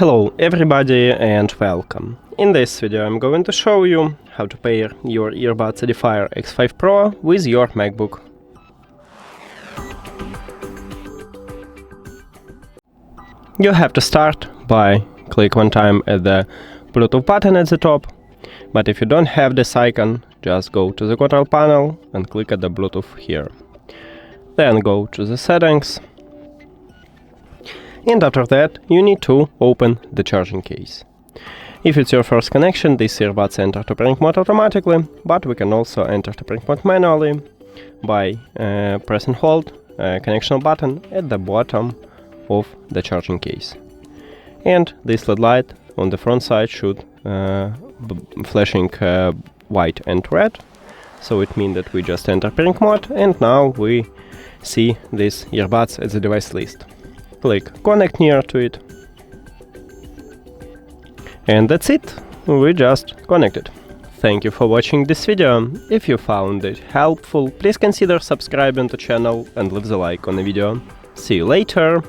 Hello everybody and welcome. In this video I'm going to show you how to pair your Earbuds EDIFIER X5 Pro with your MacBook. You have to start by click one time at the Bluetooth button at the top, but if you don't have this icon, just go to the control panel and click at the Bluetooth here. Then go to the settings. And after that, you need to open the charging case. If it's your first connection, these earbuds enter to pairing mode automatically, but we can also enter to pairing mode manually by press and hold connection button at the bottom of the charging case. And this LED light on the front side should flashing white and red, so it means that we just enter pairing mode, and now we see these earbuds at the device list. Click connect near to it, and that's it, we just connected. Thank you for watching this video. If you found it helpful, please consider subscribing to the channel and leave the like on the video. See you later!